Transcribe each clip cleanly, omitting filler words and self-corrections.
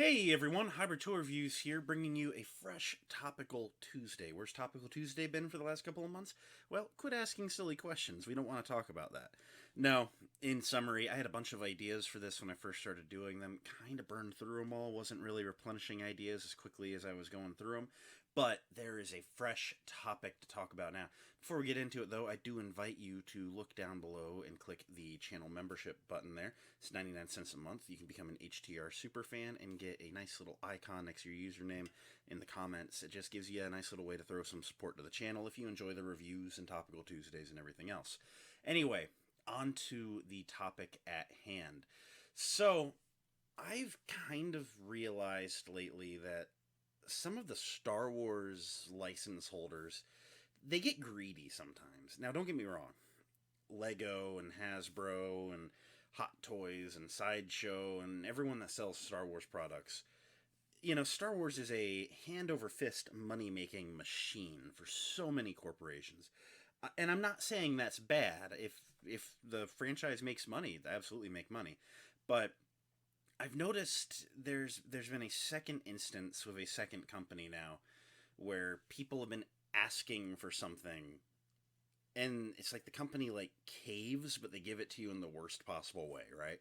Hey everyone, Hybrid Tour Reviews here, bringing you a fresh Topical Tuesday. Where's Topical Tuesday been for the last couple of months? Well, quit asking silly questions. We don't want to talk about that. No, in summary, I had a bunch of ideas for this when I first started doing them. Kind of burned through them all. Wasn't really replenishing ideas as quickly as I was going through them. But there is a fresh topic to talk about now. Before we get into it, though, I do invite you to look down below and click the channel membership button there. It's 99 cents a month. You can become an HTR superfan and get a nice little icon next to your username in the comments. It just gives you a nice little way to throw some support to the channel if you enjoy the reviews and Topical Tuesdays and everything else. Anyway, on to the topic at hand. So, I've kind of realized lately that some of the Star Wars license holders, they get greedy sometimes. Now, don't get me wrong. Lego and Hasbro and Hot Toys and Sideshow and everyone that sells Star Wars products. Star Wars is a hand over fist money making machine for so many corporations. And I'm not saying that's bad. If the franchise makes money, they absolutely make money. But I've noticed there's been a second instance with a second company now where people have been asking for something, and it's like the company like caves, but they give it to you in the worst possible way, right?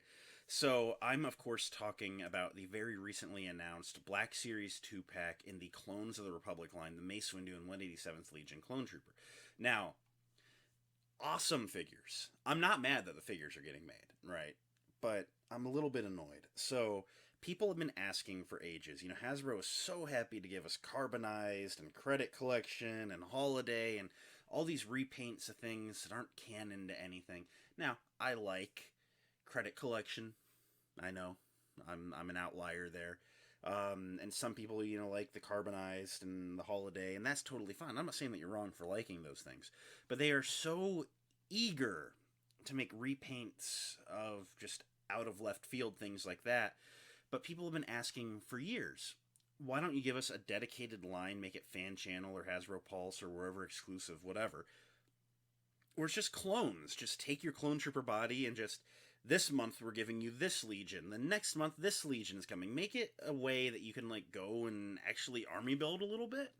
So I'm of course talking about the very recently announced Black Series 2 pack in the Clones of the Republic line, the Mace Windu and 187th Legion Clone Trooper. Now, awesome figures. I'm not mad that the figures are getting made, right? But I'm a little bit annoyed. So people have been asking for ages. Hasbro is so happy to give us Carbonized and Credit Collection and Holiday and all these repaints of things that aren't canon to anything. Now, I like Credit Collection. I know. I'm an outlier there. And some people, like the Carbonized and the Holiday, and that's totally fine. I'm not saying that you're wrong for liking those things. But they are so eager to make repaints of just out of left field things like that. But people have been asking for years, why don't you give us a dedicated line, make it Fan Channel or Hasbro Pulse or wherever exclusive, whatever, where it's just clones. Just take your Clone Trooper body and just, this month we're giving you this Legion, the next month this Legion is coming. Make it a way that you can like go and actually army build a little bit.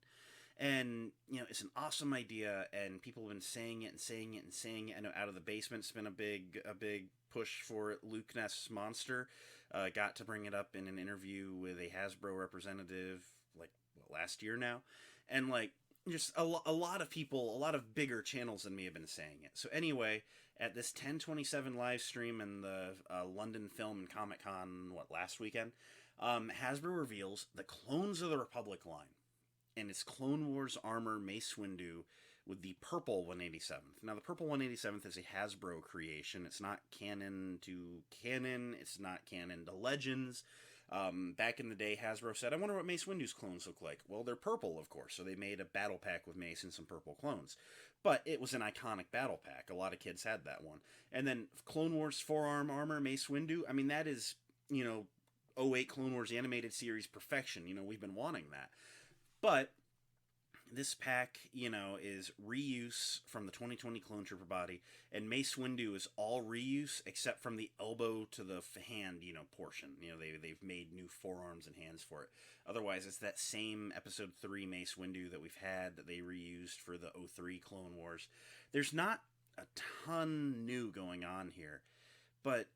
And, it's an awesome idea, and people have been saying it and saying it and saying it. I know Out of the Basement's been a big push for it. Luke Ness Monster got to bring it up in an interview with a Hasbro representative, like, last year now. And, like, just a lot of people, a lot of bigger channels than me have been saying it. So anyway, at this 10/27 live stream in the London Film and Comic Con, last weekend, Hasbro reveals the Clones of the Republic line. And it's Clone Wars armor Mace Windu with the purple 187th. Now, the purple 187th is a Hasbro creation. It's not canon to canon. It's not canon to Legends. Back in the day, Hasbro said, I wonder what Mace Windu's clones look like. Well, they're purple, of course, so they made a battle pack with Mace and some purple clones. But it was an iconic battle pack. A lot of kids had that one. And then Clone Wars forearm armor Mace Windu, I mean, that is, '08 Clone Wars animated series perfection. We've been wanting that. But this pack, is reuse from the 2020 Clone Trooper body, and Mace Windu is all reuse except from the elbow to the hand, portion. They've made new forearms and hands for it. Otherwise, it's that same Episode 3 Mace Windu that we've had that they reused for the '03 Clone Wars. There's not a ton new going on here, but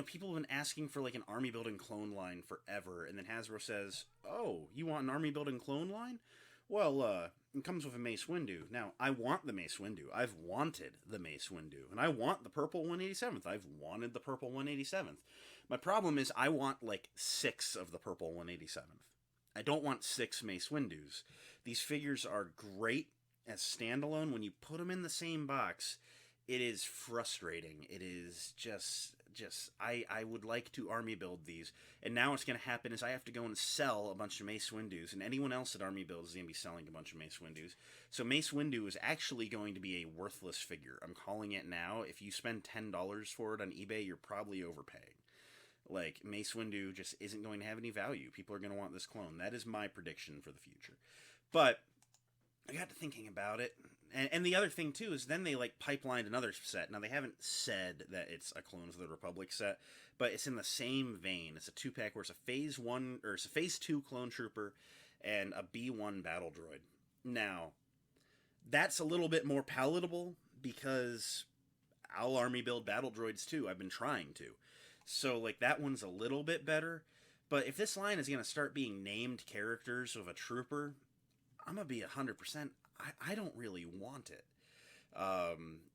people have been asking for like an army building clone line forever, and then Hasbro says, oh, you want an army building clone line? Well, it comes with a Mace Windu. Now, I want the Mace Windu. I've wanted the Mace Windu. And I want the purple 187th. I've wanted the purple 187th. My problem is I want like 6 of the purple 187th. I don't want 6 Mace Windus. These figures are great as standalone. When you put them in the same box, it is frustrating. It is just I would like to army build these, and now what's going to happen is I have to go and sell a bunch of Mace Windus, and anyone else that army builds is going to be selling a bunch of Mace Windus. So Mace Windu is actually going to be a worthless figure. I'm calling it now. If you spend $10 for it on eBay, you're probably overpaying. Like, Mace Windu just isn't going to have any value. People are going to want this clone. That is my prediction for the future. But I got to thinking about it. And the other thing too is then they like pipelined another set. Now they haven't said that it's a Clones of the Republic set, but it's in the same vein. It's a 2-pack where it's a Phase 1 or it's a Phase 2 clone trooper and a B1 battle droid. Now, that's a little bit more palatable because I'll army build battle droids too. I've been trying to. So like that one's a little bit better. But if this line is going to start being named characters of a trooper, I'm going to be 100%. I don't really want it.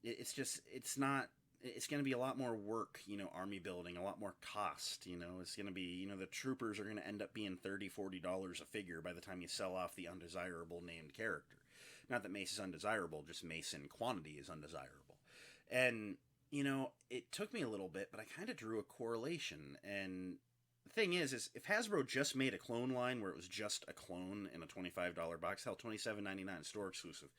It's just, it's not, it's going to be a lot more work, army building, a lot more cost, it's going to be, the troopers are going to end up being $30, $40 a figure by the time you sell off the undesirable named character. Not that Mace is undesirable, just Mace in quantity is undesirable. And, it took me a little bit, but I kind of drew a correlation. And the thing is if Hasbro just made a clone line where it was just a clone in a $25 box, hell, $27.99 store exclusive,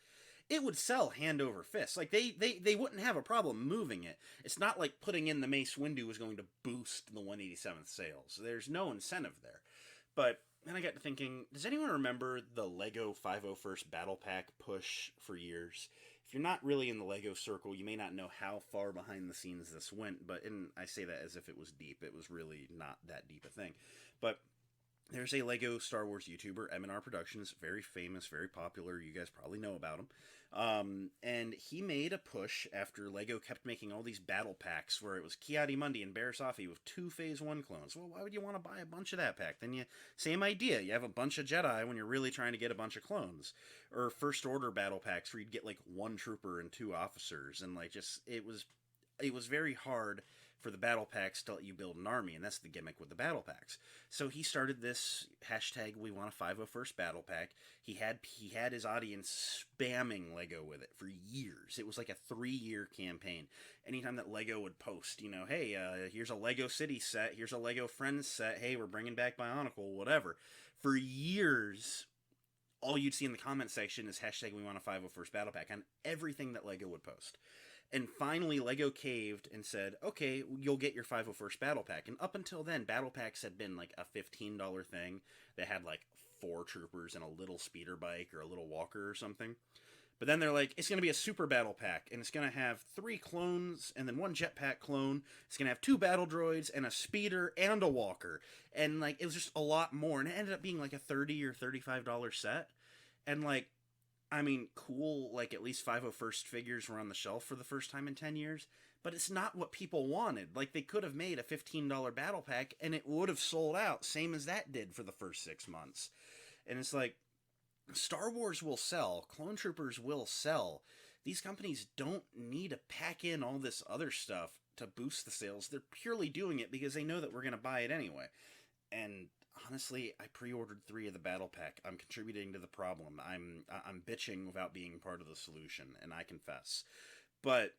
it would sell hand over fist. Like, they wouldn't have a problem moving it. It's not like putting in the Mace Windu is going to boost the 187th sales. There's no incentive there. But then I got to thinking, does anyone remember the Lego 501st Battle Pack push for years? If you're not really in the Lego circle, you may not know how far behind the scenes this went, and I say that as if it was deep. It was really not that deep a thing. But there's a Lego Star Wars YouTuber, M&R Productions, very famous, very popular. You guys probably know about him. And he made a push after Lego kept making all these battle packs where it was Ki-Adi-Mundi and Barriss Offee with 2 Phase 1 clones. Well, why would you want to buy a bunch of that pack? Then same idea. You have a bunch of Jedi when you're really trying to get a bunch of clones. Or First Order battle packs where you'd get like 1 trooper and 2 officers. And like it was very hard for the battle packs to let you build an army, and that's the gimmick with the battle packs. So he started this hashtag we want a 501st battle pack. He had his audience spamming Lego with it for years. It was like a 3-year campaign. Anytime that Lego would post, hey, here's a Lego City set, here's a Lego Friends set, hey, we're bringing back Bionicle, whatever. For years, all you'd see in the comment section is hashtag we want a 501st battle pack on everything that Lego would post. And finally, Lego caved and said, okay, you'll get your 501st Battle Pack. And up until then, Battle Packs had been like a $15 thing that had like 4 troopers and a little speeder bike or a little walker or something. But then they're like, it's going to be a Super Battle Pack, and it's going to have 3 clones and then 1 jetpack clone. It's going to have 2 battle droids and a speeder and a walker. And like, it was just a lot more. And it ended up being like a $30 or $35 set. And like, I mean, cool, like at least 501st figures were on the shelf for the first time in 10 years, but it's not what people wanted. Like, they could have made a $15 battle pack and it would have sold out, same as that did for the first 6 months. And it's like, Star Wars will sell, Clone Troopers will sell. These companies don't need to pack in all this other stuff to boost the sales. They're purely doing it because they know that we're going to buy it anyway. And honestly, I pre-ordered 3 of the battle pack. I'm contributing to the problem. I'm bitching without being part of the solution, and I confess. But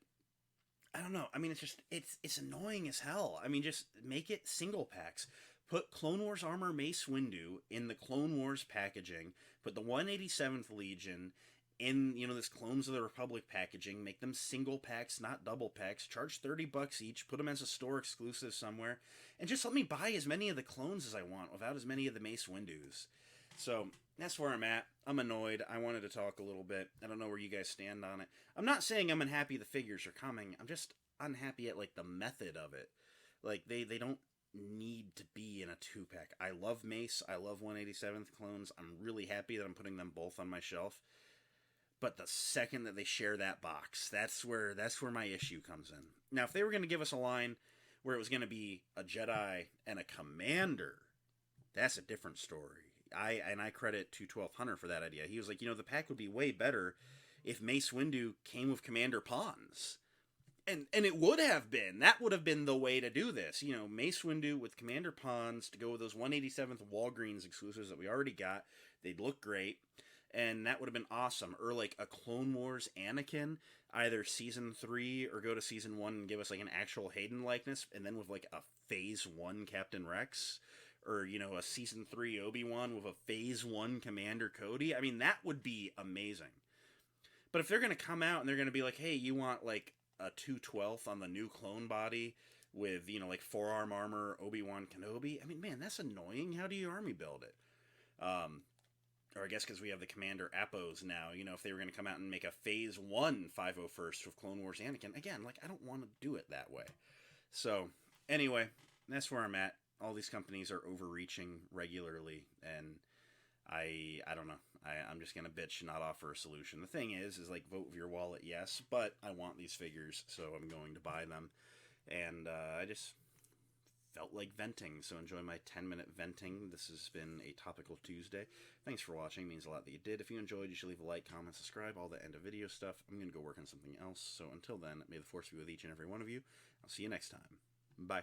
I don't know. I mean, it's annoying as hell. I mean, just make it single packs. Put Clone Wars Armor Mace Windu in the Clone Wars packaging. Put the 187th Legion in, this Clones of the Republic packaging. Make them single packs, not double packs. Charge $30 each. Put them as a store exclusive somewhere. And just let me buy as many of the clones as I want without as many of the Mace Windus. So that's where I'm at. I'm annoyed. I wanted to talk a little bit. I don't know where you guys stand on it. I'm not saying I'm unhappy the figures are coming. I'm just unhappy at like the method of it. Like they don't need to be in a 2-pack. I love Mace. I love 187th clones. I'm really happy that I'm putting them both on my shelf. But the second that they share that box, that's where my issue comes in. Now, if they were going to give us a line where it was going to be a Jedi and a Commander, that's a different story. I credit 212 Hunter for that idea. He was like, the pack would be way better if Mace Windu came with Commander Pawns. And it would have been. That would have been the way to do this. Mace Windu with Commander Pawns to go with those 187th Walgreens exclusives that we already got. They'd look great. And that would have been awesome. Or like a Clone Wars Anakin, either Season 3 or go to Season 1 and give us like an actual Hayden likeness, and then with like a Phase 1 Captain Rex. Or, a Season 3 Obi-Wan with a Phase 1 Commander Cody. I mean, that would be amazing. But if they're going to come out and they're going to be like, hey, you want like a 2/12 on the new clone body with, like forearm armor, Obi-Wan Kenobi. I mean, man, that's annoying. How do you army build it? Or I guess because we have the Commander Appos now, you know, if they were going to come out and make a Phase 1 501st with Clone Wars Anakin, again, like, I don't want to do it that way. So, anyway, that's where I'm at. All these companies are overreaching regularly, and I don't know. I'm just gonna bitch and not offer a solution. The thing is like, vote with your wallet, yes, but I want these figures, so I'm going to buy them. And I just felt like venting, so enjoy my 10-minute venting. This has been a Topical Tuesday. Thanks for watching. It means a lot that you did. If you enjoyed, you should leave a like, comment, subscribe, all the end of video stuff. I'm gonna go work on something else. So until then, may the force be with each and every one of you. I'll see you next time. Bye.